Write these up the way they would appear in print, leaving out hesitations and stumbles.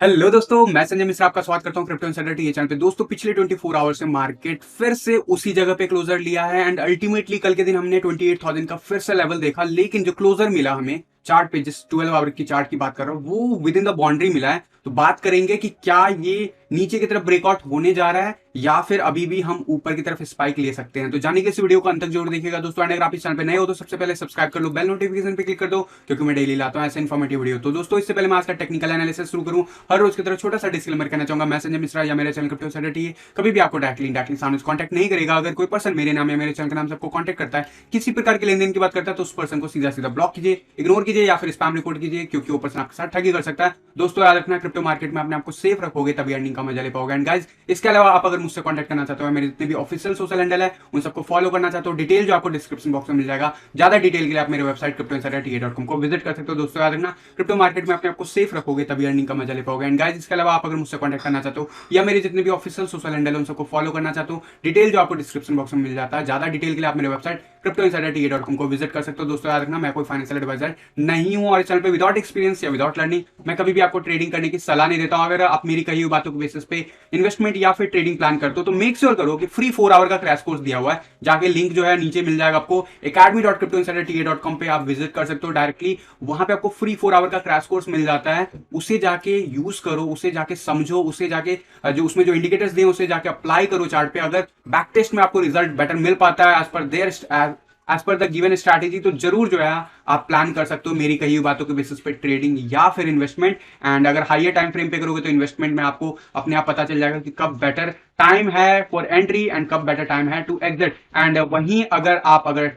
Hello दोस्तों, मैं संजय मिश्रा आपका स्वागत करता हूं क्रिप्टो इनसाइडर टी चैनल पे। दोस्तों, पिछले 24 आवर्स से मार्केट फिर से उसी जगह पे क्लोजर लिया है एंड अल्टीमेटली कल के दिन हमने 28,000 का फिर से लेवल देखा, लेकिन जो क्लोजर मिला हमें चार्ट पे, जिस 12 आवर की चार्ट की बात कर रहा हूं, वो विद इन द बाउंड्री मिला है। तो बात करेंगे कि क्या ये नीचे की तरफ ब्रेकआउट होने जा रहा है या फिर अभी भी हम ऊपर की तरफ स्पाइक ले सकते हैं। तो जाने के इस वीडियो को अंत तक जरूर देखिएगा दोस्तों। अगर आप इस चैनल पे नए हो तो सबसे पहले सब्सक्राइब कर लो, बेल नोटिफिकेशन पे क्लिक कर दो, क्योंकि मैं डेली लाता हूं ऐसे इन्फॉर्मेटिव वीडियो। तो दोस्तों, इससे पहले मैं आज का टेक्निकल एनालिसिस शुरू करूं, हर रोज की तरह छोटा सा डिस्क्लेमर कहना चाहूंगा, मैं संजय मिश्रा या मेरे चैनल क्रिप्टो इनसाइडर है कभी भी आपको डायरेक्टली सामने कॉन्टैक्ट नहीं करेगा। अगर कोई पर्सन मेरे नाम या मेरे चैनल के नाम से आपको कॉन्टैक्ट करता है, किसी प्रकार के लेन देन की बात करता है, तो उस पर्सन को सीधा सीधा ब्लॉक कीजिए, इग्नोर कीजिए या फिर स्पैम रिपोर्ट कीजिए, क्योंकि वो पर्सन आपके साथ ठगी कर सकता है। दोस्तों, याद रखना, क्रिप्टो मार्केट में अपने आपको सेफ रखोगे तभी अर्निंग का मजा ले पाओगे। एंड गाइस, इसके अलावा आप अगर मुझसे कॉन्टैक्ट करना चाहते हो, मेरे जितने भी ऑफिशियल सोशल हैंडल है उन सबको फॉलो करना चाहते हो, डिटेल जो आपको डिस्क्रिप्शन बॉक्स में मिल जाएगा। ज्यादा डिटेल के लिए आप मेरे वेबसाइट cryptoinsider.com को विजिट कर सकते हो। दोस्तों, याद रखना, क्रिप्टो मार्केट में अपने आपको सेफ रखोगे तभी अर्निंग का मजा ले पाओगे। एंड गाइस, इसके अलावा आप अगर मुझसे कॉन्टैक्ट करना चाहते हो या मेरे जितने भी ऑफिशियल सोशल हैंडल है उन सबको फॉलो करना चाहते हो, डिटेल जो आपको डिस्क्रिप्शन बॉक्स में मिल जाता है। ज्यादा डिटेल के लिए आप मेरे वेबसाइट cryptoinsider.com को विजिट कर सकते हो। दोस्तों, याद रखना, मैं कोई फाइनेंशियल एडवाइजर नहीं हूं और इस चैनल पे विदाउट एक्सपीरियंस या विदाउट लर्निंग मैं कभी भी आपको ट्रेडिंग करने की सलाह नहीं देता हूं। अगर आप मेरी कही हुई बातों के बेसिस पे इन्वेस्टमेंट या फिर ट्रेडिंग प्लान करते हो तो मेक श्योर करो कि फ्री 4 आवर का क्रैश कोर्स दिया हुआ है, जाके लिंक जो है नीचे मिल जाएगा आपको, academy.cryptoinsiderta.com पे आप विजिट कर सकते हो डायरेक्टली। वहां पे आपको फ्री 4 आवर का क्रैश कोर्स मिल जाता है, उसे जाके यूज करो, उसे जाके समझो, उसे जाके जो उसमें जो इंडिकेटर्स दिए उसे जाके अप्लाई करो चार्ट पे। अगर बैक टेस्ट में आपको रिजल्ट बेटर मिल पाता है एज पर द गिवन स्ट्रैटेजी, तो जरूर जो है आप प्लान कर सकते हो मेरी कही हुई बातों के बेसिस पे ट्रेडिंग या फिर इन्वेस्टमेंट। एंड अगर हाइयर टाइम फ्रेम पे करोगे तो इन्वेस्टमेंट में आपको अपने आप पता चल जाएगा कि कब बेटर टाइम है फॉर एंट्री एंड कब बेटर टाइम है टू एग्जिट। एंड वहीं अगर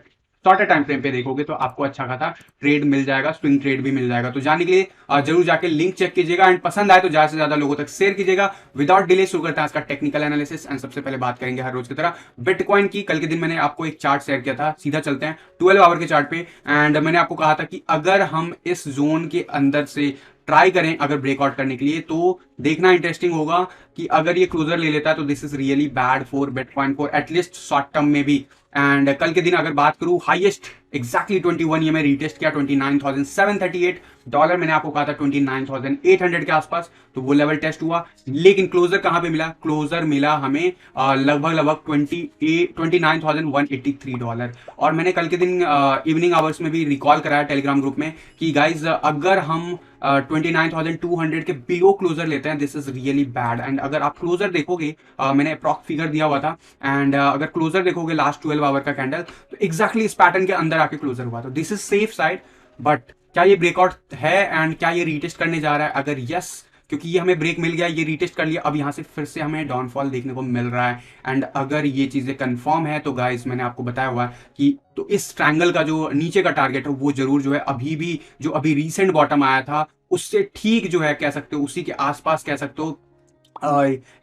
शॉर्टर टाइम फ्रेम पे देखोगे तो आपको अच्छा खासा ट्रेड मिल जाएगा, स्विंग ट्रेड भी मिल जाएगा। तो जाने के लिए जरूर जाके लिंक चेक कीजिएगा एंड पसंद आए तो ज्यादा से ज्यादा लोगों तक शेयर कीजिएगा। विदाउट डिले शुरू करते हैं आज का टेक्निकल एनालिसिस। एंड सबसे पहले बात करेंगे हर रोज की तरह बिटकॉइन की। कल के दिन मैंने आपको एक चार्ट शेयर किया था, सीधा चलते हैं 12 आवर के चार्ट पे। एंड मैंने आपको कहा था कि अगर हम इस जोन के अंदर से ट्राई करें अगर ब्रेकआउट करने के लिए, तो देखना इंटरेस्टिंग होगा कि अगर ये क्लोजर ले लेता है तो this is really bad for bitcoin for at least short term में भी। एंड कल के दिन अगर बात करूं, हाईएस्ट एग्जैक्टली 21 ये मैं रीटेस्ट किया, $29,738। मैंने आपको कहा था 29,800 के आसपास, तो वो लेवल टेस्ट हुआ। लेकिन क्लोजर कहां पे मिला? क्लोजर मिला हमें लगभग $29,183। और मैंने कल के दिन इवनिंग आवर्स में भी रिकॉल कराया टेलीग्राम ग्रुप में कि गाइज, अगर हम 29,200 के बिलो क्लोजर लेते हैं, this is really bad. And अगर आप क्लोजर देखोगे, मैंने अप्रॉक्स फिगर दिया हुआ था, एंड अगर क्लोजर देखोगे लास्ट 12 आवर का कैंडल, तो एग्जैक्टली इस पैटर्न के अंदर आके क्लोजर हुआ। तो this is safe side. But क्या ये ब्रेकआउट है एंड क्या ये रीटेस्ट करने जा रहा है? अगर यस, क्योंकि ये हमें ब्रेक मिल गया, ये रीटेस्ट कर लिया, अब यहां से फिर से हमें डाउनफॉल देखने को मिल रहा है। एंड अगर ये चीजें कंफर्म है तो गाइस, मैंने आपको बताया हुआ है कि तो इस ट्रायंगल का जो नीचे का टारगेट है वो जरूर जो है अभी भी, जो अभी रिसेंट बॉटम आया था उससे ठीक जो है कह सकते हो, उसी के आसपास कह सकते हो,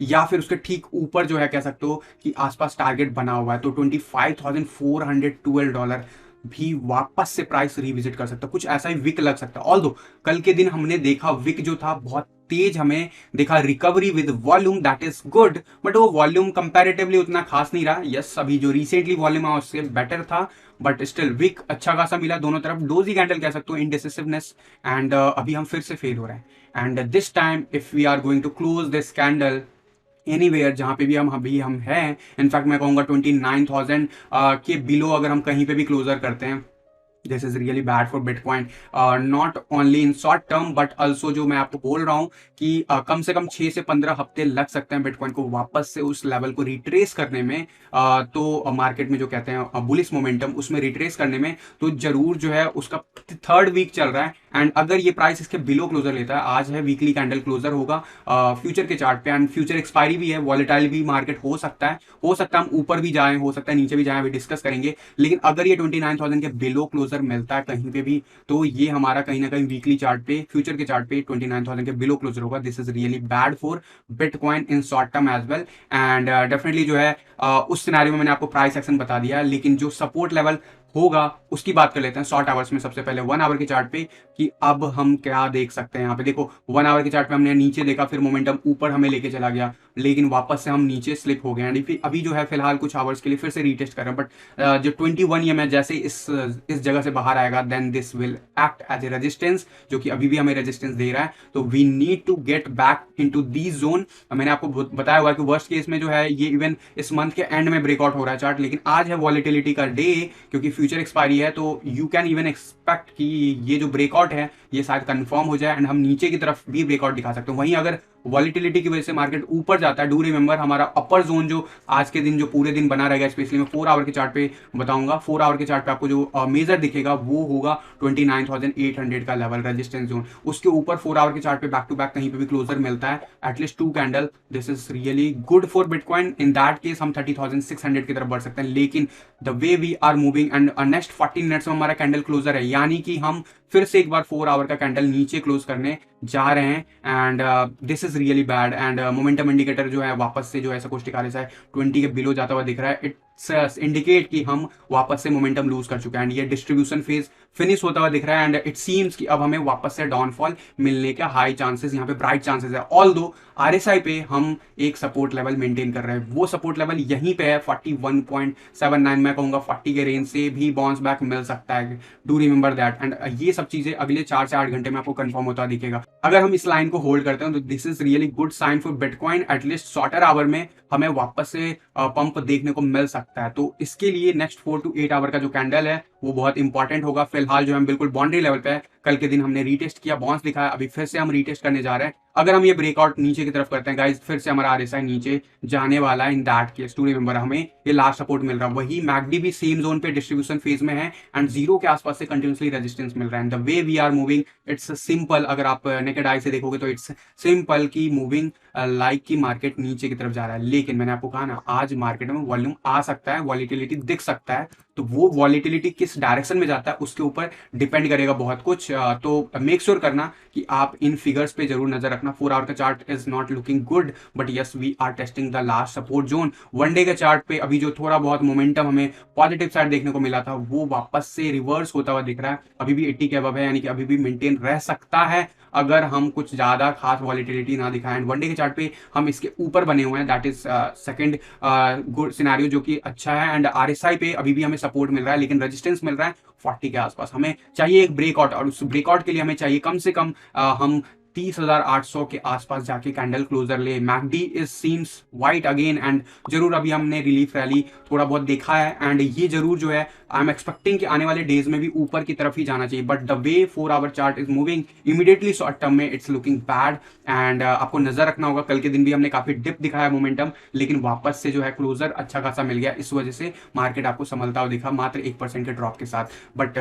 या फिर उसके ठीक ऊपर जो है कह सकते हो कि आसपास टारगेट बना हुआ है। तो $25,412 भी वापस से प्राइस रिविजिट कर सकता है, कुछ ऐसा ही विक लग सकता है। ऑल्दो कल के दिन हमने देखा विक जो था बहुत तेज, हमें देखा recovery with volume, that is good, but वो वॉल्यूम कंपैरेटिवली उतना खास नहीं रहा। यस, अभी जो रिसेंटली वॉल्यूम है उससे बेटर था, बट स्टिल विक अच्छा खासा मिला दोनों तरफ। डोजी कैंडल कह सकते हो, इनडिसिसिवनेस। एंड अभी हम फिर से फेल हो रहे हैं। And this time if we are going to close this candle anywhere, जहां पे भी हम हैं, इनफैक्ट मैं कहूंगा 29,000 के बिलो अगर हम कहीं पे भी क्लोजर करते हैं, this is really bad for bitcoin, not only in short term but also, जो मैं आपको बोल रहा हूं कि कम से कम 6 से 15 हफ्ते लग सकते हैं बिटकॉइन को वापस से उस लेवल को रिट्रेस करने में। तो मार्केट में जो कहते हैं बुलिश मोमेंटम, उसमें रिट्रेस करने में तो जरूर जो है उसका थर्ड वीक चल रहा है। एंड अगर ये प्राइस इसके बिलो क्लोजर लेता है, आज है वीकली कैंडल क्लोजर होगा फ्यूचर के चार्ट पे, एंड फ्यूचर एक्सपायरी भी है, वॉलेटाइल भी मार्केट हो सकता है हम ऊपर भी जाएं, हो सकता है नीचे भी जाएं, अभी डिस्कस करेंगे। लेकिन अगर ये 29,000 के बिलो क्लोजर मिलता है कहीं पे भी, तो ये हमारा कहीं ना कहीं वीकली चार्ट पे, फ्यूचर के चार्ट पे 29,000 के बिलो क्लोजर होगा। This is really bad for bitcoin in short term as well. And definitely जो है उस सिनेरियो में मैंने आपको प्राइस एक्शन बता दिया, लेकिन जो सपोर्ट लेवल होगा उसकी बात कर लेते हैं शॉर्ट आवर्स में। सबसे पहले 1 आवर के चार्ट पे कि अब हम क्या देख सकते हैं। यहाँ पे देखो 1 आवर के चार्ट पे हमने नीचे देखा, फिर मोमेंटम ऊपर हमें लेके चला गया, लेकिन वापस से हम नीचे स्लिप हो गए एंड अभी जो है फिलहाल कुछ आवर्स के लिए फिर से रीटेस्ट कर रहे हैं। बट जो 21 EM जैसे इस जगह से बाहर आएगा then this will act as a resistance, जो कि अभी भी हमें रेजिस्टेंस दे रहा है। तो we need to get back into this zone. मैंने आपको बताया हुआ कि वर्स्ट केस में जो है ये इवन इस मंथ के एंड में ब्रेकआउट हो रहा है चार्ट, लेकिन आज है वॉलेटिलिटी का डे, क्योंकि फ्यूचर एक्सपायरी है, तो यू कैन इवन एक्सपेक्ट कि ये जो ब्रेकआउट है ये शायद कंफर्म हो जाए एंड हम नीचे की तरफ भी ब्रेकआउट दिखा सकते हैं। वहीं अगर वॉलिटिलिटी की वजह से मार्केट ऊपर जाता है, डू रिमेंबर हमारा अपर जोन जो आज के दिन जो पूरे दिन बना रहेगा, स्पेशली मैं 4 आवर के चार्ट पे बताऊंगा। 4 आवर के चार्ट पे आपको जो मेजर दिखेगा वो होगा 29,800 का लेवल रेजिस्टेंस जोन। उसके ऊपर 4 आवर के चार्ट पे बैक टू बैक कहीं पे भी क्लोजर मिलता है at least 2 candle, this is really good for bitcoin. In that case हम 30,600 की तरफ बढ़ सकते हैं। लेकिन the way we are moving and next 40 minutes में हमारा कैंडल क्लोजर है, यानी कि हम फिर से एक बार 4 आवर का कैंडल नीचे क्लोज करने जा रहे हैं and this is really bad. And momentum indicator जो है वापस से जो है सकोस्टिक आरएसआई 20 के बिलो जाता हुआ दिख रहा है। इट्स इंडिकेट कि हम वापस से मोमेंटम लूज कर चुके हैं एंड ये डिस्ट्रीब्यूशन फेज फिनिश होता हुआ दिख रहा है एंड इट सीम्स कि अब हमें वापस से डाउनफॉल मिलने का हाई चांसेस, यहाँ पे ब्राइट चांसेस है। ऑल दो आरएसआई पे हम एक सपोर्ट लेवल मेंटेन कर रहे हैं, वो सपोर्ट लेवल यहीं पे है 41.79। मैं कहूंगा 40 के रेंज से भी बाउंस बैक मिल सकता है, डू रिमेंबर दैट। एंड ये सब चीजें अगले 4 से 8 घंटे में आपको कंफर्म होता दिखेगा। अगर हम इस लाइन को होल्ड करते हैं तो this is really good sign for bitcoin. At least shorter hour में हमें वापस से पंप देखने को मिल सकता है। तो इसके लिए नेक्स्ट 4 to 8 आवर का जो कैंडल है वो बहुत इंपॉर्टेंट होगा। फिलहाल जो हम बिल्कुल बाउंड्री लेवल पे है, कल के दिन हमने रीटेस्ट किया, बाउंस दिखाया, अभी फिर से हम रीटेस्ट करने जा रहे हैं। अगर हम ये ब्रेकआउट नीचे की तरफ करते हैं गाइस, फिर से हमारा आरएसआई नीचे जाने वाला है। In that case to remember हमें ये लास्ट सपोर्ट मिल रहा है। वही मैकडी भी सेम जोन पे डिस्ट्रीब्यूशन फेज में है एंड 0 के आसपास से कंटिन्यूसली रेजिस्टेंस मिल रहा है। The way we are moving it's simple, अगर आप नेकेड आई से देखोगे तो इट्स सिंपल की मूविंग लाइक की मार्केट नीचे की तरफ जा रहा है। लेकिन मैंने आपको कहा ना, आज मार्केट में वॉल्यूम आ सकता है, वॉलिटिलिटी दिख सकता है, तो वो वॉलिटिलिटी किस डायरेक्शन में जाता है उसके ऊपर डिपेंड करेगा बहुत कुछ। तो मेक श्योर करना कि आप इन फिगर्स पे जरूर नजर रखना। 4 आवर का chart is not looking good but yes we are testing the last support zone. 1 day के चार्ट पे अभी जो थोड़ा बहुत मोमेंटम हमें पॉजिटिव साइड देखने को मिला था वो वापस से रिवर्स होता हुआ दिख रहा है। अभी भी 80 के अबव है, यानी कि अभी भी मेंटेन रह सकता है अगर हम कुछ ज्यादा खास वॉलिटिलिटी ना दिखाएं। 1 डे के चार्ट पे हम इसके ऊपर बने हुए हैं, that is second good scenario जो कि अच्छा है। एंड आरएसआई पे अभी भी हमें सपोर्ट मिल रहा है लेकिन रेजिस्टेंस मिल रहा है 40 के आसपास। हमें चाहिए एक ब्रेकआउट और उस ब्रेकआउट के लिए हमें चाहिए कम से कम हम 30,800 के आसपास जाके कैंडल क्लोजर ले। McD is seems white again and जरूर अभी हमने रिलीफ रैली थोड़ा बहुत देखा है एंड ये जरूर जो है आई एम एक्सपेक्टिंग कि आने वाले डेज में भी ऊपर की तरफ ही जाना चाहिए। But the way 4 our chart is moving immediately short term में इट्स लुकिंग बैड एंड आपको नजर रखना होगा। कल के दिन भी हमने काफी डिप दिखाया मोमेंटम, लेकिन वापस से जो है क्लोजर अच्छा खासा मिल गया, इस वजह से मार्केट आपको संभलता हुआ दिखा मात्र 1% के ड्रॉप के साथ। बट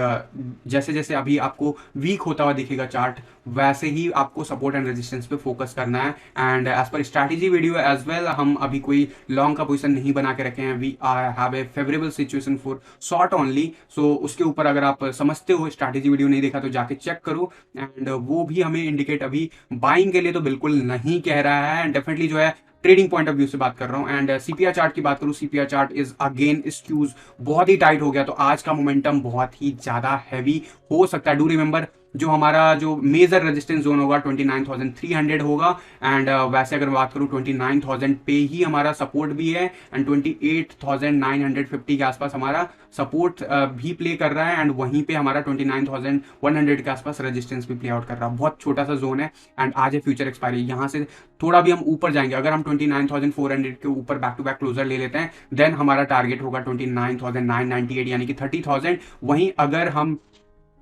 जैसे जैसे अभी आपको वीक होता हुआ दिखेगा चार्ट, वैसे ही आपको सपोर्ट एंड रेजिस्टेंस पे फोकस करना है। And as per strategy video as well, हम अभी कोई लॉन्ग का पोजीशन नहीं बना के रखे हैं। We have a favourable situation for short only, so उसके ऊपर अगर आप समझते हो, स्ट्रैटेजी वीडियो नहीं देखा तो जाके चेक करो। एंड वो भी हमें इंडिकेट अभी बाइंग के लिए तो बिल्कुल नहीं कह रहा है, एंड डेफिनेटली जो है ट्रेडिंग पॉइंट ऑफ व्यू से बात कर रहा हूं। एंड सीपीआर चार्ट की बात करूं, सीपीआर चार्ट इज अगेन स्क्यूज बहुत ही टाइट हो गया, तो आज का मोमेंटम बहुत ही ज्यादा हैवी हो सकता है। डू रिमेंबर जो हमारा जो मेजर रेजिस्टेंस जोन होगा 29,300 होगा एंड वैसे अगर बात करूं 29,000 पे ही हमारा सपोर्ट भी है एंड 28,950 के आसपास हमारा सपोर्ट भी प्ले कर रहा है एंड वहीं पे हमारा 29,100 के आसपास रेजिस्टेंस भी प्ले आउट कर रहा है। बहुत छोटा सा जोन है एंड आज है फ्यूचर एक्सपायरी, यहाँ से थोड़ा भी हम ऊपर जाएंगे, अगर हम 29,400 के ऊपर बैक टू बैक क्लोजर ले लेते हैं देन हमारा टारगेट होगा 29,998 यानी कि 30,000। वहीं अगर हम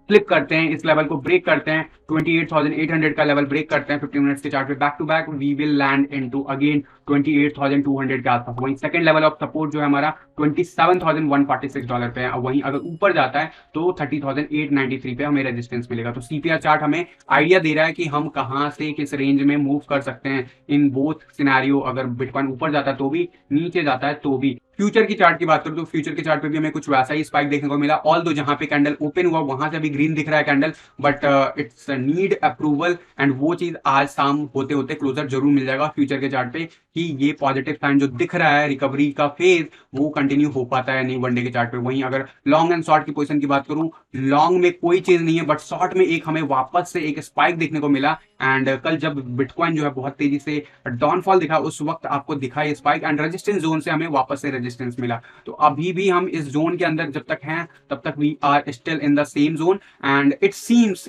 फ्लिप करते हैं, इस लेवल को ब्रेक करते हैं, 28,800 का लेवल ब्रेक करते हैं 50 मिनट्स के चार्ट पे back to back, we will land into again 28,200 के आसपास। वहीं सेकंड लेवल ऑफ सपोर्ट जो है हमारा $27,146 पे है। और वहीं अगर ऊपर जाता है तो 30,893 पे हमें रेजिस्टेंस मिलेगा। तो सीपीआर चार्ट हमें आइडिया दे रहा है कि हम कहां से किस रेंज में मूव कर सकते हैं इन बोथ सिनेरियो। अगर बिटकॉइन ऊपर जाता है तो भी, नीचे जाता है तो भी। फ्यूचर की चार्ट की बात करूं तो फ्यूचर के चार्ट पे भी हमें कुछ वैसा ही स्पाइक देखने को मिला, ऑल दो जहां पे कैंडल ओपन हुआ वहां से अभी ग्रीन दिख रहा है candle, but it's need approval, and वो चीज आज शाम होते होते क्लोजर जरूर मिल जाएगा फ्यूचर के चार्ट पे कि ये पॉजिटिव साइन जो दिख रहा है रिकवरी का फेज वो कंटिन्यू हो पाता है नहीं वनडे के चार्ट पे। वहीं अगर लॉन्ग एंड शॉर्ट की पोजीशन की बात करूं, लॉन्ग में कोई चीज नहीं है, बट शॉर्ट में एक हमें वापस से एक स्पाइक देखने को मिला, एंड कल जब बिटकॉइन जो है बहुत तेजी से डाउनफॉल दिखा उस वक्त आपको दिखा ये स्पाइक, एंड रेजिस्टेंस जोन से हमें वापस से रेजिस्टेंस मिला। तो अभी भी हम इस जोन के अंदर जब तक हैं तब तक we are still in the same zone, and it seems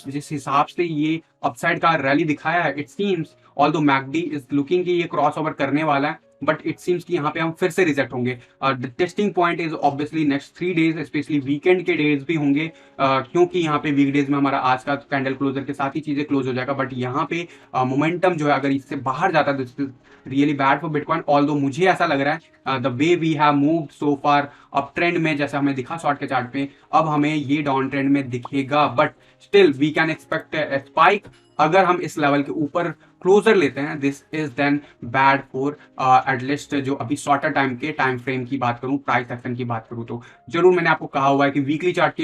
जिस हिसाब से ये अपसाइड का रैली दिखाया है, it seems although MACD is looking कि ये क्रॉस ओवर करने वाला है, बट इट सीम्स कि यहाँ पे हम फिर से रिजेक्ट होंगे। The testing point is obviously next 3 days, specially weekend के डेज भी होंगे, क्योंकि यहाँ पे वीकडेज में हमारा आज का कैंडल क्लोजर के साथ ही चीजें क्लोज हो जाएगा, बट यहाँ पे मोमेंटम जो है अगर इससे बाहर जाता है this is really bad for bitcoin. Although मुझे ऐसा लग रहा है the way we have moved so far up trend में, जैसा हमें दिखा शॉर्ट के चार्ट पे, अब हमें ये डाउन ट्रेंड में दिखेगा, but still we can expect spike. अगर हम इस लेवल के ऊपर क्लोजर लेते हैं this is then bad for at least जो अभी शॉर्टर टाइम के टाइम फ्रेम की बात करूं, प्राइस एक्शन की बात करूं तो जरूर मैंने आपको कहा हुआ है कि वीकली चार्ट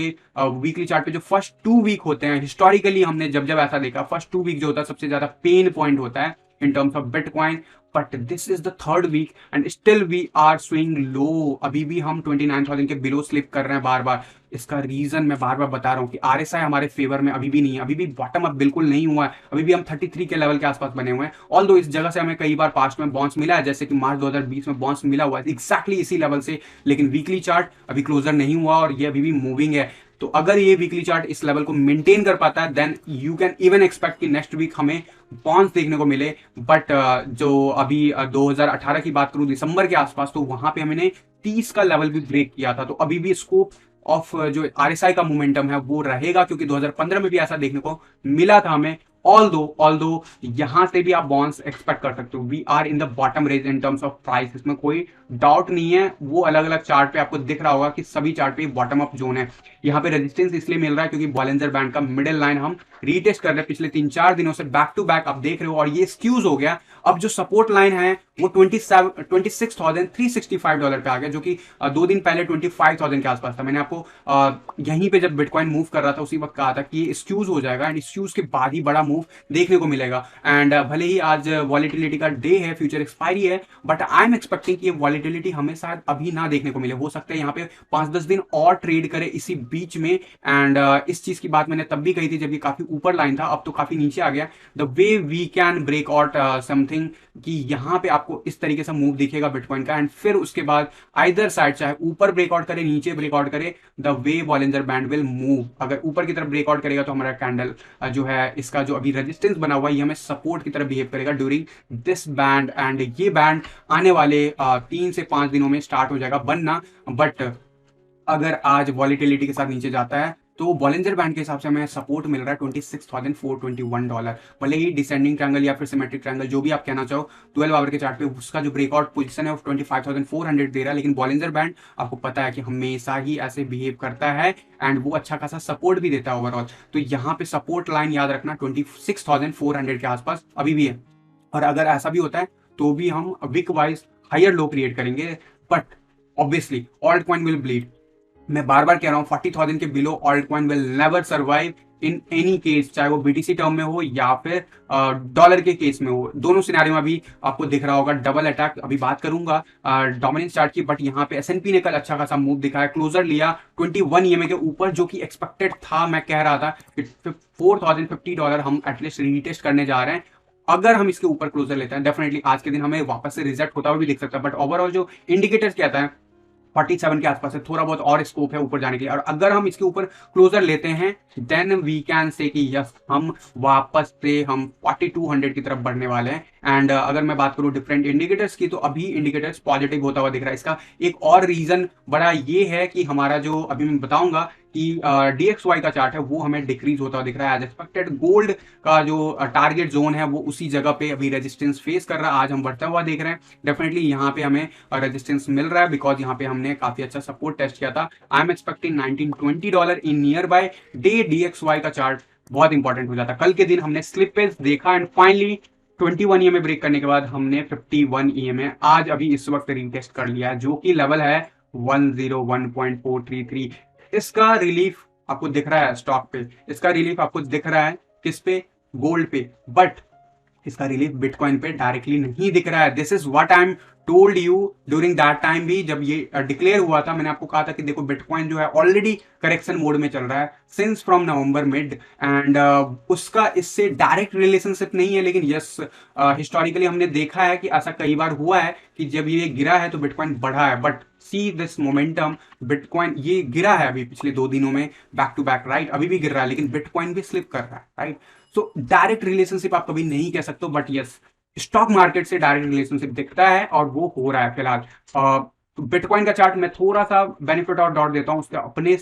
पे जो फर्स्ट 2 वीक होते हैं हिस्टोरिकली हमने जब जब ऐसा देखा, फर्स्ट 2 वीक जो होता है सबसे ज्यादा पेन पॉइंट होता है in terms of bitcoin, but this is the third week and still we are swing low. अभी भी हम 29,000 के बिलो स्लिप कर रहे हैं बार बार। इसका रीजन मैं बार बार बता रहा हूं कि आरएसआई हमारे फेवर में अभी भी नहीं है, अभी भी बॉटम अप बिल्कुल नहीं हुआ है, अभी भी हम 33 के लेवल के आसपास बने हुए हैं। ऑल्दो इस जगह से हमें कई बार पास्ट में बाउंस मिला है, जैसे कि मार्च 2020 में बाउंस मिला हुआ है एग्जैक्टली इसी लेवल से, लेकिन वीकली चार्ट अभी क्लोजर नहीं हुआ और ये अभी भी मूविंग है। तो अगर ये वीकली चार्ट इस लेवल को मेंटेन कर पाता है then you can even expect कि नेक्स्ट वीक हमें बाउंस देखने को मिले, बट जो अभी 2018 की बात करूं दिसंबर के आसपास तो वहां पे हमने 30 का लेवल भी ब्रेक किया था, तो अभी भी स्कोप ऑफ जो आरएसआई का मोमेंटम है वो रहेगा, क्योंकि 2015 में भी ऐसा देखने को मिला था हमें। ऑल्दो यहां से भी आप बाउंस एक्सपेक्ट कर सकते हो। We are in the bottom range in terms of price, इसमें कोई डाउट नहीं है। वो अलग अलग चार्ट पे आपको दिख रहा होगा कि सभी चार्ट पे बॉटम अप जोन है। यहाँ पे रेजिस्टेंस इसलिए मिल रहा है क्योंकि बॉलिंजर बैंड का मिडिल लाइन हम रीटेस्ट कर रहे हैं पिछले 3-4 दिनों से बैक टू बैक, आप देख रहे हो, और ये स्क्यूज हो गया। अब जो सपोर्ट लाइन है वो $26,365 पे आ गया, जो कि 2 दिन पहले 25,000 के आसपास था। मैंने आपको यहीं पे जब बिटकॉइन मूव कर रहा था उसी वक्त कहा था कि स्क्यूज हो जाएगा एंड स्क्यूज के बाद ही बड़ा मूव देखने को मिलेगा। एंड भले ही आज वॉलिटिलिटी का डे है, फ्यूचर एक्सपायरी है, बट आई एम एक्सपेक्टिंग कि ये वॉलिटिलिटी हमें शायद अभी ना देखने को मिले। हो सकता है यहाँ पे 5-10 दिन और ट्रेड करे इसी बीच में, एंड इस चीज की बात मैंने तब भी कही थी जब ये काफी ऊपर लाइन था, अब तो काफी नीचे आ गया। The way we can break out something कि यहाँ पे आपको इस तरीके से मूव दिखेगा बिटकॉइन का, एंड फिर उसके बाद आइदर साइड चाहे ऊपर ब्रेकआउट करे नीचे ब्रेकआउट करे, the way Bollinger band will move. अगर ऊपर की तरफ ब्रेकआउट करेगा तो हमारा कैंडल जो है इसका जो अभी रेजिस्टेंस बना हुआ है ये हमें सपोर्ट की तरह बिहेव करेगा ड्यूरिंग दिस बैंड, एंड ये बैंड आने वाले 3 से 5 दिनों में स्टार्ट हो जाएगा बनना। बट अगर आज वॉलिटिलिटी के साथ नीचे जाता है तो बॉलिंजर बैंड के हिसाब से हमें सपोर्ट मिल रहा है $26,421। भले ही डिसेंडिंग ट्रायंगल या फिर सिमेट्रिक ट्रायंगल जो भी आप कहना चाहो 12 आवर के चार्ट पे उसका जो ब्रेकआउट पोजीशन है वो 25,400 दे रहा है, लेकिन बॉलिंजर बैंड आपको पता है कि हमेशा ही ऐसे बिहेव करता है एंड वो अच्छा खासा सपोर्ट भी देता है ओवरऑल। तो यहाँ पे सपोर्ट लाइन याद रखना 26,400 के आसपास अभी भी है, और अगर ऐसा भी होता है तो भी हम week wise higher low create करेंगे, but obviously alt coin will bleed. मैं बार बार कह रहा हूं 40,000 के below alt coin will never survive in any case, चाहे वो बीटीसी टर्म में हो या फिर डॉलर के केस में हो। दोनों सिनेरियो में अभी आपको दिख रहा होगा डबल अटैक। अभी बात करूंगा डोमिनेंस चार्ट की, बट यहाँ पे एसएनपी ने कल अच्छा खासा मूव दिखाया, क्लोजर लिया 21 ईएमए के ऊपर, जो कि एक्सपेक्टेड था। मैं कह रहा था कि $4,050 हम एटलीस्ट रीटेस्ट करने जा रहे हैं। अगर हम इसके ऊपर क्लोजर लेते हैं डेफिनेटली आज के दिन हमें वापस से रिजेक्ट होता हुआ भी दिख सकता है, बट ओवरऑल जो इंडिकेटर्स कहता है 47 के आसपास है, थोड़ा बहुत और स्कोप है ऊपर जाने के लिए। और अगर हम इसके ऊपर क्लोजर लेते हैं देन वी कैन से कि यस हम वापस से हम 4200 की तरफ बढ़ने वाले हैं। एंड अगर मैं बात करूं डिफरेंट इंडिकेटर्स की तो अभी इंडिकेटर्स पॉजिटिव होता हुआ दिख रहा है। इसका एक और रीजन बड़ा ये है कि हमारा जो अभी मैं बताऊंगा कि DXY का चार्ट है वो हमें डिक्रीज होता हुआ दिख रहा है एज एक्सपेक्टेड। गोल्ड का जो टारगेट जोन है वो उसी जगह पे अभी रेजिस्टेंस फेस कर रहा है, आज हम बढ़ता हुआ देख रहे हैं। डेफिनेटली यहाँ पे हमें रेजिस्टेंस मिल रहा है बिकॉज यहाँ पे हमने काफी अच्छा सपोर्ट टेस्ट किया था। I am expecting $19-20 in near by day. DXY का चार्ट बहुत इंपॉर्टेंट हो जाता है। कल के दिन हमने स्लिपेज देखा एंड फाइनली 21 ईएमए ब्रेक करने के बाद हमने 51 ईएमए आज अभी इस वक्त रीटेस्ट कर लिया, जो कि लेवल है 101.433। इसका रिलीफ आपको दिख रहा है स्टॉक पे, इसका रिलीफ आपको दिख रहा है किस पे, गोल्ड पे, बट इसका रिलीफ बिटकॉइन पे डायरेक्टली नहीं दिख रहा है। This is what I am told you during that time भी, जब ये डिक्लेयर हुआ था मैंने आपको कहा था कि देखो बिटकॉइन जो है ऑलरेडी करेक्शन मोड में चल रहा है since from November mid, and उसका इससे डायरेक्ट रिलेशनशिप नहीं है, लेकिन यस हिस्टोरिकली हमने देखा है कि ऐसा कई बार हुआ है कि जब ये गिरा है तो बिटकॉइन बढ़ा है। But see this momentum, bitcoin ये गिरा है अभी पिछले 2 दिनों में बैक टू बैक, राइट, अभी भी गिर रहा है लेकिन बिटकॉइन भी स्लिप कर रहा है, राइट। तो डायरेक्ट रिलेशनशिप आप कभी नहीं कह सकते, बट यस स्टॉक मार्केट से डायरेक्ट रिलेशनशिप दिखता है और वो हो रहा है फिलहाल। तो बिटकॉइन का चार्ट मैं थोड़ा सा बेनिफिट और डॉट देता हूं उसके अपने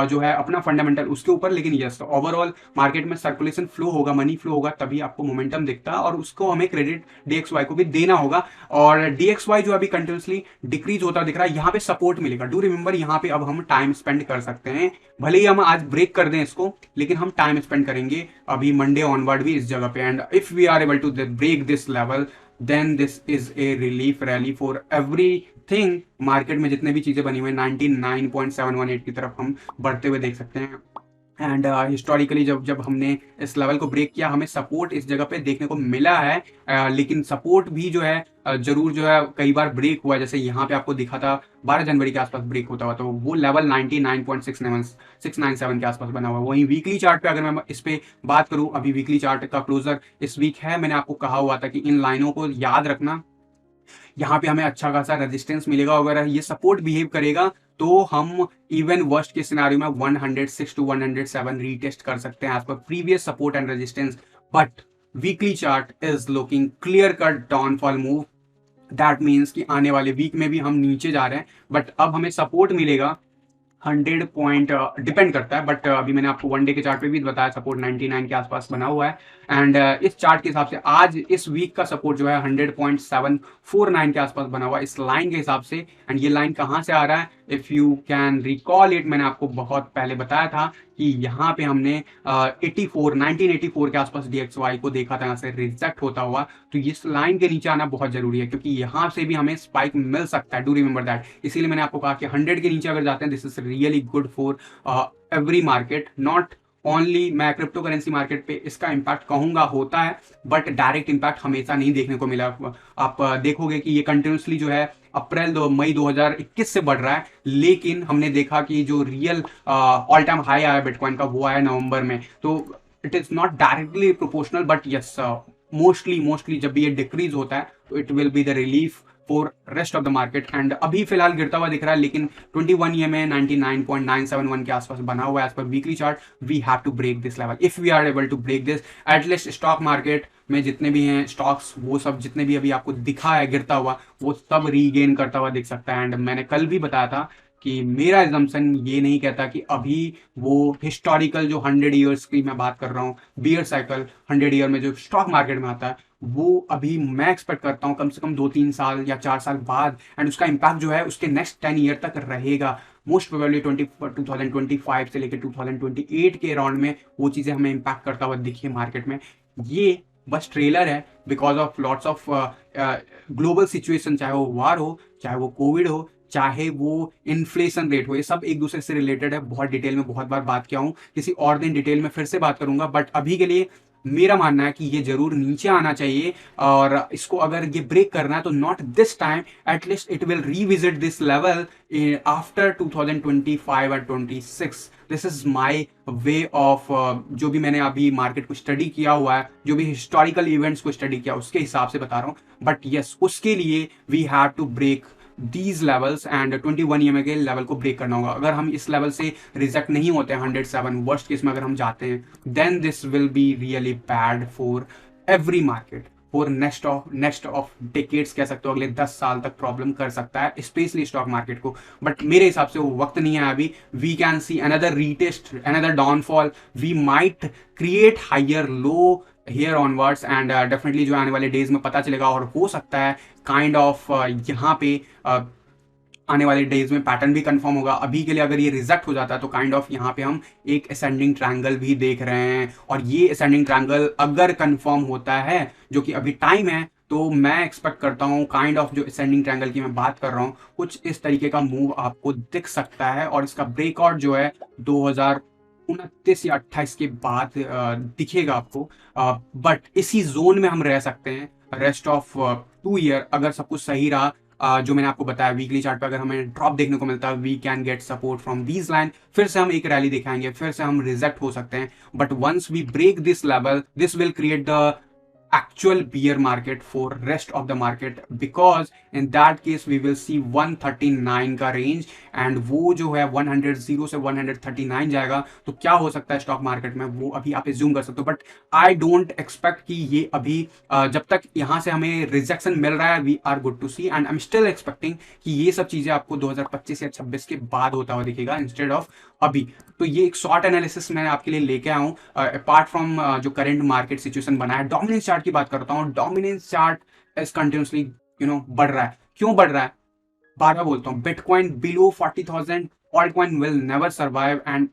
जो है अपना फंडामेंटल उसके ऊपर, लेकिन यस ओवरऑल मार्केट में सर्कुलेशन फ्लो होगा, मनी फ्लो होगा, तभी आपको मोमेंटम दिखता है और उसको हमें क्रेडिट डीएक्सवाई को भी देना होगा। और डीएक्सवाई जो अभी कंटिन्यूसली डिक्रीज होता दिख रहा है, यहाँ पे सपोर्ट मिलेगा, डू रिमेंबर यहाँ पे अब हम टाइम स्पेंड कर सकते हैं, भले ही हम आज ब्रेक कर दें इसको, लेकिन हम टाइम स्पेंड करेंगे अभी मंडे ऑनवर्ड भी इस जगह पे। And if we are able to break this level then this is a relief rally for everything. Market में जितने भी चीजें बनी हुई 99.718 की तरफ हम बढ़ते हुए देख सकते हैं। एंड हिस्टोरिकली जब जब हमने इस लेवल को ब्रेक किया हमें सपोर्ट इस जगह पे देखने को मिला है, लेकिन सपोर्ट भी जो है जरूर जो है कई बार ब्रेक हुआ है, जैसे यहाँ पे आपको दिखा था 12 जनवरी के आसपास ब्रेक होता हुआ, तो वो लेवल 99.697 के आसपास बना हुआ। वहीं वीकली चार्ट पे अगर मैं इस पे बात करूं, अभी वीकली चार्ट का क्लोजर इस वीक है, मैंने आपको कहा हुआ था कि इन लाइनों को याद रखना, यहाँ पे हमें अच्छा खासा रेजिस्टेंस मिलेगा, अगर ये सपोर्ट बिहेव करेगा तो हम इवन वर्स्ट के सिनारियो में 106 to 107 रीटेस्ट कर सकते हैं as per previous support and resistance. But weekly chart is looking clear cut downfall move, that means कि आने वाले वीक में भी हम नीचे जा रहे हैं, बट अब हमें सपोर्ट मिलेगा 100 पॉइंट, डिपेंड करता है, बट अभी मैंने आपको वन डे के चार्ट पे भी बताया सपोर्ट 99 के आसपास बना हुआ है। एंड इस चार्ट के हिसाब से आज इस वीक का सपोर्ट जो है 100.749 के आसपास बना हुआ है इस लाइन के हिसाब से। एंड ये लाइन कहाँ से आ रहा है, if you can recall it, मैंने आपको बहुत पहले बताया था कि यहाँ पे हमने 1984 के आसपास डीएक्सवाई को देखा था, यहाँ से रिजेक्ट होता हुआ, तो इस लाइन के नीचे आना बहुत जरूरी है क्योंकि यहाँ से भी हमें स्पाइक मिल सकता है, डू रिमेंबर दैट। इसीलिए मैंने आपको कहा कि 100 के नीचे अगर जाते हैं this is really good for every market, not only मैं क्रिप्टो करेंसी मार्केट पे इसका इंपैक्ट कहूंगा होता है, बट डायरेक्ट इंपैक्ट हमेशा नहीं देखने को मिला। आप देखोगे कि ये कंटिन्यूसली जो है मई 2021 से बढ़ रहा है, लेकिन हमने देखा कि जो रियल ऑल टाइम हाई आया बिटकॉइन का वो आया नवंबर में, तो it is not directly proportional, but yes mostly जब भी ये डिक्रीज होता है तो it will be the relief for rest of the market. And अभी फिलहाल गिरता हुआ दिख रहा है, लेकिन 21 ईएमए 99.971 के आसपास बना हुआ है as per weekly chart. We have to break this level, if we are able to break this, at least stock market में जितने भी हैं स्टॉक्स वो सब जितने भी अभी आपको दिखा है गिरता हुआ वो सब रीगेन करता हुआ दिख सकता है। एंड मैंने कल भी बताया था कि मेरा एजम्पशन ये नहीं कहता कि अभी वो हिस्टोरिकल जो 100 ईयर्स की मैं बात कर रहा हूँ, बियर साइकिल 100 ईयर में जो स्टॉक मार्केट में आता है, वो अभी मैं एक्सपेक्ट करता हूँ कम से कम 2-3 साल या 4 साल बाद, एंड उसका इम्पैक्ट जो है उसके नेक्स्ट 10 ईयर तक रहेगा। मोस्ट प्रोबेबली 2025 से लेकर 2028 के अराउंड में वो चीज़ें हमें इम्पैक्ट करता हुआ दिखी मार्केट में। ये बस ट्रेलर है because of lots of global situation, चाहे वो वार हो, चाहे वो कोविड हो, चाहे वो इन्फ्लेशन रेट हो, ये सब एक दूसरे से रिलेटेड है। बहुत डिटेल में बहुत बार बात किया हूँ, किसी और दिन डिटेल में फिर से बात करूंगा, बट अभी के लिए मेरा मानना है कि ये जरूर नीचे आना चाहिए और इसको अगर ये ब्रेक करना है तो not this time, at least it will revisit this level after 2025 और 26। This is my way of जो भी मैंने अभी मार्केट को स्टडी किया हुआ है, जो भी हिस्टोरिकल इवेंट्स को स्टडी किया उसके हिसाब से बता रहा हूँ। बट यस उसके लिए we have to break these levels and 21 EMA के लेवल को ब्रेक करना होगा। अगर हम इस लेवल से रिजेक्ट नहीं होते हैं 107 वर्स्ट केस में अगर हम जाते हैं, then this will be really bad for every market, for next of decades कह सकते हो, अगले 10 साल तक प्रॉब्लम कर सकता है स्पेशली स्टॉक मार्केट को। बट मेरे हिसाब से वो वक्त नहीं है अभी। We can see another retest, another downfall, we might create higher low here onwards, and definitely जो आने वाले डेज में पता चलेगा, और हो सकता है काइंड ऑफ यहाँ पे आने वाले डेज में पैटर्न भी कंफर्म होगा। अभी के लिए अगर ये रिजेक्ट हो जाता है तो काइंड ऑफ यहाँ पे हम एक असेंडिंग ट्रायंगल भी देख रहे हैं, और ये असेंडिंग ट्रायंगल अगर कंफर्म होता है, जो कि अभी टाइम है, तो मैं एक्सपेक्ट करता हूँ काइंड ऑफ जो असेंडिंग ट्रायंगल की मैं बात कर रहा हूँ कुछ इस तरीके का मूव आपको दिख सकता है, और इसका ब्रेकआउट जो है 2029 या 28 के बाद दिखेगा आपको। बट इसी जोन में हम रह सकते हैं रेस्ट ऑफ 2 ईयर अगर सब कुछ सही रहा। जो मैंने आपको बताया वीकली चार्ट पे अगर हमें ड्रॉप देखने को मिलता है, we can get support from these line, फिर से हम एक रैली दिखाएंगे, फिर से हम रिजेक्ट हो सकते हैं। But once we break this level, this will create the actual bear market for rest of the market, because in that case we will see 139 का रेंज, एंड वो जो है 100 से 139 जाएगा। तो क्या हो सकता है स्टॉक मार्केट में वो अभी आप एज्यूम कर सकते हो, बट आई डोंट एक्सपेक्ट कि ये अभी जब तक यहाँ से हमें रिजेक्शन मिल रहा है we are good to see, and I am still expecting कि ये सब चीजें आपको 2025 या 26 के बाद होता हुआ दिखेगा इंस्टेड ऑफ अभी। तो ये एक शॉर्ट एनालिसिस मैं आपके लिए लेके आया हूँ अपार्ट फ्रॉम जो करंट मार्केट सिचुएशन बना है। डोमिनेंस चार्ट की बात करता हूँ, डोमिनेंस चार्ट इज कंटिन्यूसली बढ़ रहा है। क्यों बढ़ रहा है? बार बार बोलता हूँ, bitcoin below 40,000 altcoin will never survive, and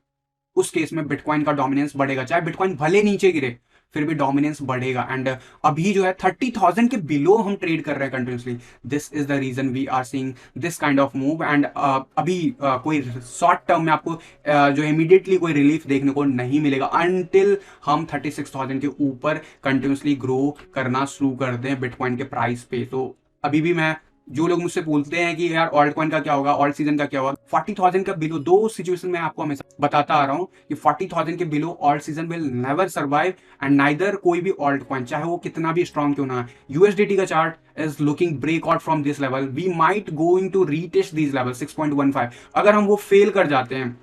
उस केस में बिटकॉइन का डोमिनेंस बढ़ेगा, चाहे बिटकॉइन भले नीचे गिरे फिर भी डोमिनेंस बढ़ेगा। एंड अभी जो है 30,000 के बिलो हम ट्रेड कर रहे हैं continuously. This is the reason we are seeing this kind of move, and अभी कोई शॉर्ट टर्म में आपको जो इमीडिएटली कोई रिलीफ देखने को नहीं मिलेगा अनटिल हम 36,000 के ऊपर कंटिन्यूसली ग्रो करना शुरू कर दें बिटकॉइन के प्राइस पे। तो अभी भी मैं, जो लोग मुझसे बोलते हैं कि यार ऑल्ट कॉइन का क्या होगा, ऑल्ट सीजन का क्या होगा, 40,000 का बिलो, दो सिचुएशन में आपको हमेशा बताता आ रहा हूं कि 40,000 के below alt season will never survive, and neither कोई भी ऑल्ट कॉइन चाहे वो कितना भी स्ट्रॉन्ग क्यों ना। यूएसडीटी का chart is looking break out from this level, we might going to retest this level 6.15। अगर हम वो फेल कर जाते हैं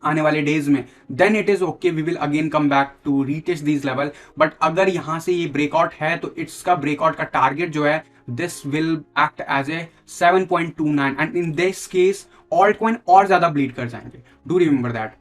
आने वाले डेज में, then it is okay, we will again come back to retest this level. But अगर यहां से ये ब्रेकआउट है तो इसका ब्रेकआउट का टारगेट जो है this will act as a 7.29, and in this case altcoin और ज्यादा ब्लीड कर जाएंगे। Do remember that,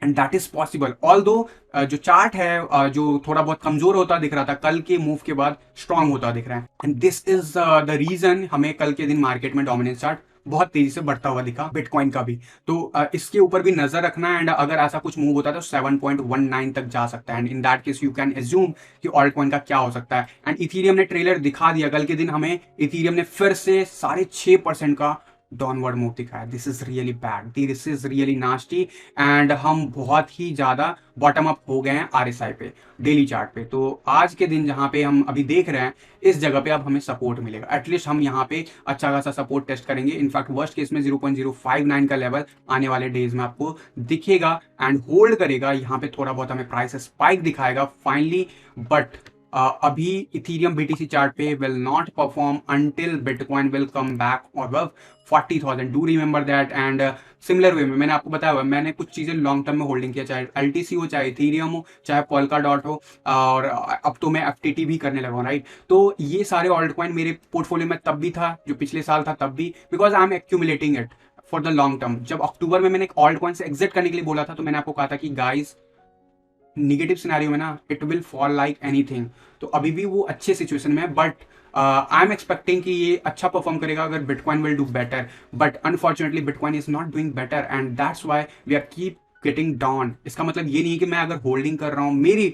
and that is possible. Although जो चार्ट है जो थोड़ा बहुत कमजोर होता दिख रहा था, कल के मूव के बाद स्ट्रांग होता दिख रहा है, and this is the reason हमें कल के दिन मार्केट में डोमिनेंस चार्ट बहुत तेजी से बढ़ता हुआ दिखा, बिटकॉइन का भी। तो इसके ऊपर भी नजर रखना है, एंड अगर ऐसा कुछ मूव होता है तो 7.19 तक जा सकता है, and in that case you can assume कि ऑल्ट कॉइन का क्या हो सकता है। एंड इथीरियम ने ट्रेलर दिखा दिया कल के दिन हमें, इथीरियम ने फिर से 6.5% का डाउनवर्ड मूव दिखाया। This is really bad, this is really nasty, and हम बहुत ही ज्यादा बॉटम अप हो गए हैं आरएसआई पे, डेली चार्ट पे। तो आज के दिन जहां पे हम अभी देख रहे हैं इस जगह पे अब हमें सपोर्ट मिलेगा, एटलीस्ट हम यहाँ पे अच्छा खासा सपोर्ट टेस्ट करेंगे। इनफैक्ट वर्स्ट केस में 0.059 का लेवल आने वाले डेज में आपको दिखेगा एंड होल्ड करेगा। यहाँ पे थोड़ा बहुत हमें प्राइस स्पाइक दिखाएगा फाइनली, बट अभी इथीरियम बीटीसी चार्ट पे will not perform until bitcoin will come back above 40,000। Do remember that, and similar way में मैंने आपको बताया हुआ, मैंने कुछ चीजें लॉन्ग टर्म में होल्डिंग किया, चाहे एलटीसी हो, चाहे इथीरियम हो, चाहे पोल्का डॉट हो, और अब तो मैं एफटीटी भी करने लगा हूं, राइट। तो ये सारे ऑल्ट कॉइन मेरे पोर्टफोलियो में तब भी था, जो पिछले साल था तब भी, because I am accumulating it for the long term. जब अक्टूबर में मैंने ऑल्ट कॉइन से एग्जिट करने के लिए बोला था तो मैंने आपको कहा था कि गाइस निगेटिव सिनेरियो में ना it will fall like anything. तो अभी भी वो अच्छे सिचुएशन में, बट आई एम एक्सपेक्टिंग कि ये अच्छा परफॉर्म करेगा अगर bitcoin will do better, but unfortunately bitcoin is not doing better, and that's why we are keep getting down. इसका मतलब ये नहीं है कि मैं अगर होल्डिंग कर रहा हूँ मेरी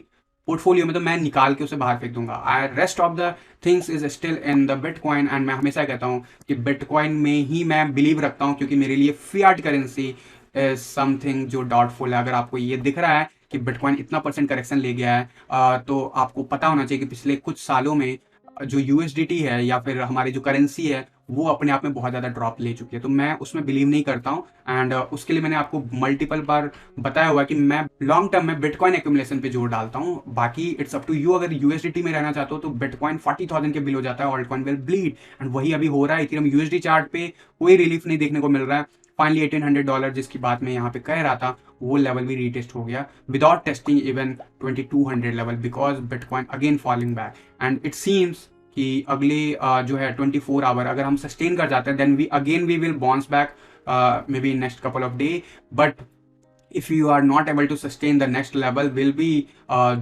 पोर्टफोलियो में तो मैं निकाल के उसे बाहर फेंक दूंगा। आई rest of the things is still in the bitcoin, and मैं हमेशा कहता हूँ कि बिटकॉइन में ही मैं बिलीव रखता हूँ, क्योंकि मेरे लिए फियाट करेंसी इज समथिंग जो डाउटफुल है। अगर आपको ये दिख रहा है कि बिटकॉइन इतना % करेक्शन ले गया है, तो आपको पता होना चाहिए कि पिछले कुछ सालों में जो यूएसडीटी है या फिर हमारी जो करेंसी है वो अपने आप में बहुत ज़्यादा ड्रॉप ले चुकी है। तो मैं उसमें बिलीव नहीं करता हूँ, एंड उसके लिए मैंने आपको मल्टीपल बार बताया हुआ कि मैं लॉन्ग टर्म में बिटकॉइन एक्यूमुलेशन पे जोर डालता हूँ। बाकी इट्स अप टू यू, अगर यूएसडीटी में रहना चाहते हो तो बिटकॉइन 40,000 के बिलो जाता है, alt coin will bleed, and वही अभी हो रहा है। इथेरियम यूएसडी चार्ट पे कोई रिलीफ नहीं देखने को मिल रहा है। फाइनली $1,800 जिसकी बात मैं यहाँ पे कह रहा था वो लेवल भी रीटेस्ट हो गया without testing even 2,200 level, because bitcoin again falling back, and it seems कि अगले जो है 24 आवर अगर हम सस्टेन कर जाते हैं then we will bounce back maybe next couple of day. But if you are not able to sustain the next level will be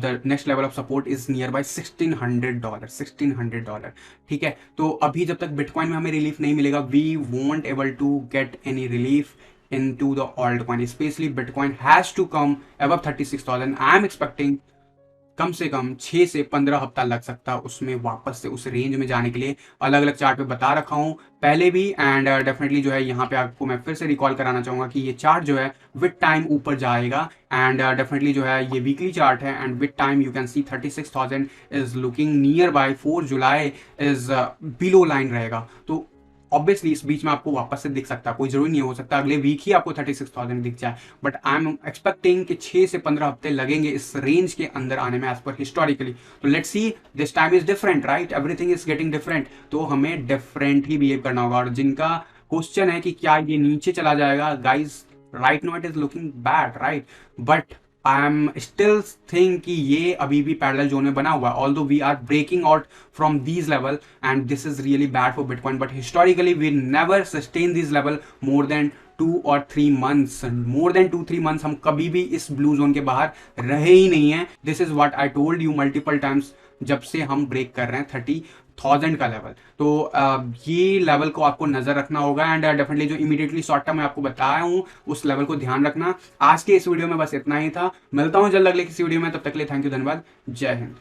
the next level of support is nearby $1600 $1600। ठीक है, तो अभी जब तक bitcoin में हमें relief नहीं मिलेगा we won't able to get any relief into the altcoin, especially Bitcoin has to come above 36,000। I am expecting कम से कम 6 से 15 हफ्ता लग सकता है उसमें वापस से उस रेंज में जाने के लिए। अलग अलग चार्ट पे बता रखा हूँ पहले भी, एंड डेफिनेटली जो है यहाँ पे आपको मैं फिर से रिकॉल कराना चाहूँगा कि ये चार्ट जो है विद टाइम ऊपर जाएगा, एंड डेफिनेटली जो है ये वीकली चार्ट है, and with time you can see 36,000 is looking near by. 4 July is below line रहेगा, तो ऑब्वियसली इस बीच में आपको वापस से दिख सकता है, कोई जरूरी नहीं हो सकता अगले वीक ही आपको 36,000 दिख जाए, बट आई एम एक्सपेक्टिंग कि 6 से 15 हफ्ते लगेंगे इस रेंज के अंदर आने में एज पर हिस्टोरिकली। तो let's see, this time is different right, everything is getting different, तो हमें डिफरेंट ही बिहेव करना होगा। और जिनका क्वेश्चन है कि क्या ये नीचे चला जाएगा, guys right now it is looking bad right, but I am still think कि ये अभी भी पैरेलल जोन में बना हुआ है, although we are breaking out from these level and this is really bad for bitcoin, but historically we never sustain this level more than 2 or 3 months। More than 2-3 months हम कभी भी इस blue zone के बाहर रहे ही नहीं है। This is what I told you multiple times जब से हम ब्रेक कर रहे हैं 30,000 का लेवल। तो ये लेवल को आपको नजर रखना होगा, एंड डेफिनेटली जो इमीडिएटली शॉर्ट टर्म मैं आपको बताया हूँ उस लेवल को ध्यान रखना। आज के इस वीडियो में बस इतना ही था, मिलता हूँ जल्द अगले किसी वीडियो में, तब तक के लिए थैंक यू, धन्यवाद, जय हिंद।